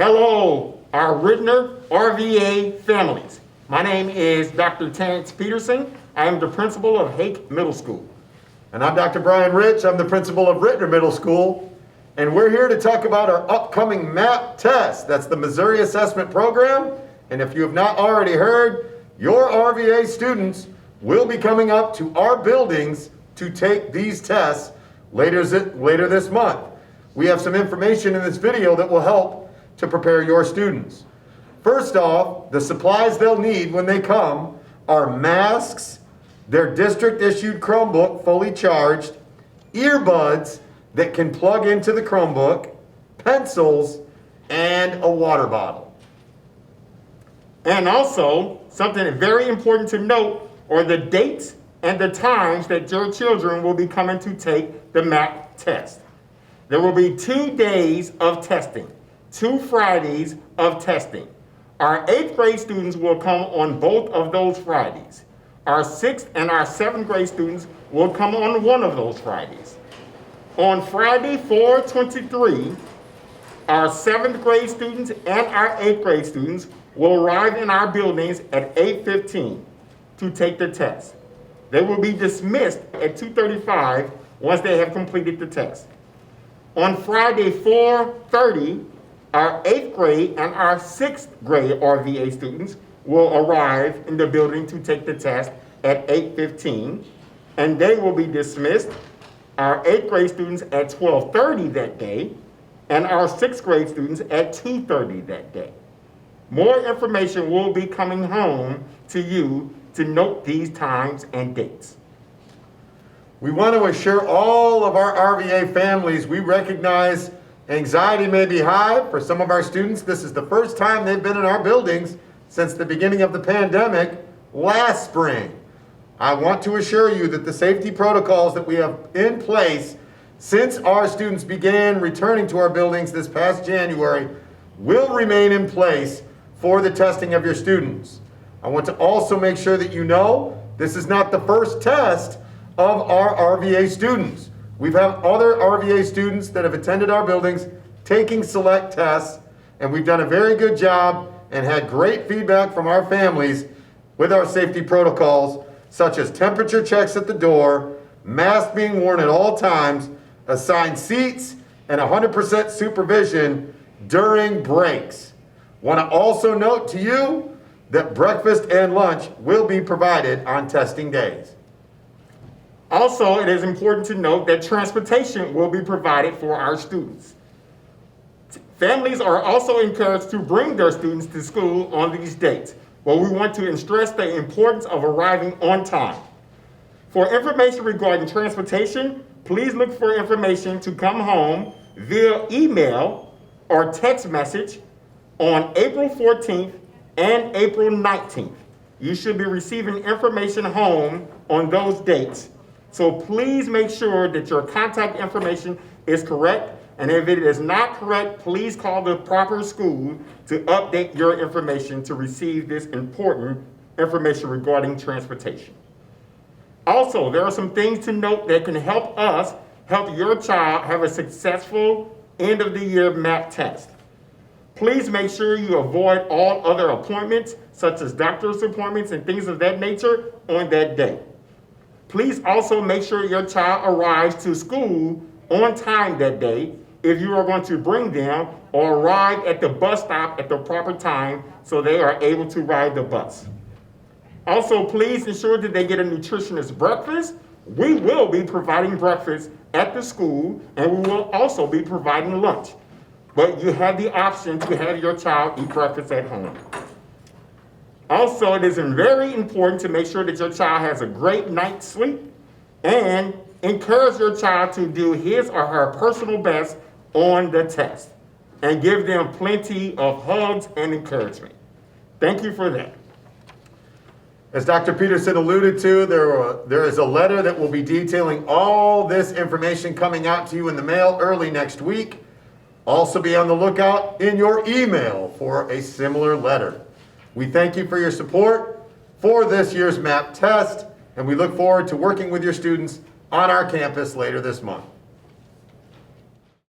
Hello, our Ritenour RVA families. My name is Dr. Terrence Peterson. I am the principal of Hake Middle School. And I'm Dr. Brian Rich. I'm the principal of Ritenour Middle School. And we're here to talk about our upcoming MAP test. That's the Missouri Assessment Program. And if you have not already heard, your RVA students will be coming up to our buildings to take these tests later this month. We have some information in this video that will help to prepare your students. First off, the supplies they'll need when they come are masks, their district-issued Chromebook fully charged, earbuds that can plug into the Chromebook, pencils, and a water bottle. And also, something very important to note are the dates and the times that your children will be coming to take the MAP test. There will be 2 days of testing, 2 Fridays of testing. Our 8th grade students will come on both of those Fridays. Our 6th and our 7th grade students will come on one of those Fridays. On Friday, 4/23, our 7th grade students and our 8th grade students will arrive in our buildings at 8:15 to take the test. They will be dismissed at 2:35 once they have completed the test. On Friday, 4:30, our 8th grade and our 6th grade RVA students will arrive in the building to take the test at 8:15, and they will be dismissed, our 8th grade students at 12:30 that day, and our 6th grade students at 2:30 that day. More information will be coming home to you to note these times and dates. We want to assure all of our RVA families we recognize anxiety may be high for some of our students. This is the first time they've been in our buildings since the beginning of the pandemic last spring. I want to assure you that the safety protocols that we have in place since our students began returning to our buildings this past January will remain in place for the testing of your students. I want to also make sure that you know this is not the first test of our RVA students. We've had other RVA students that have attended our buildings taking select tests, and we've done a very good job and had great feedback from our families with our safety protocols, such as temperature checks at the door, masks being worn at all times, assigned seats, and 100% supervision during breaks. Want to also note to you that breakfast and lunch will be provided on testing days. Also, it is important to note that transportation will be provided for our students. Families are also encouraged to bring their students to school on these dates, but we want to stress the importance of arriving on time. For information regarding transportation, please look for information to come home via email or text message on April 14th and April 19th. You should be receiving information home on those dates. So please make sure that your contact information is correct, and if it is not correct, please call the proper school to update your information to receive this important information regarding transportation. Also, there are some things to note that can help us help your child have a successful end of the year MAP test. Please make sure you avoid all other appointments, such as doctor's appointments and things of that nature, on that day. Please also make sure your child arrives to school on time that day if you are going to bring them, or arrive at the bus stop at the proper time so they are able to ride the bus. Also, please ensure that they get a nutritious breakfast. We will be providing breakfast at the school, and we will also be providing lunch. But you have the option to have your child eat breakfast at home. Also, it is very important to make sure that your child has a great night's sleep, and encourage your child to do his or her personal best on the test, and give them plenty of hugs and encouragement. Thank you for that. As Dr. Peterson alluded to, there is a letter that will be detailing all this information coming out to you in the mail early next week. Also be on the lookout in your email for a similar letter. We thank you for your support for this year's MAP test, and we look forward to working with your students on our campus later this month.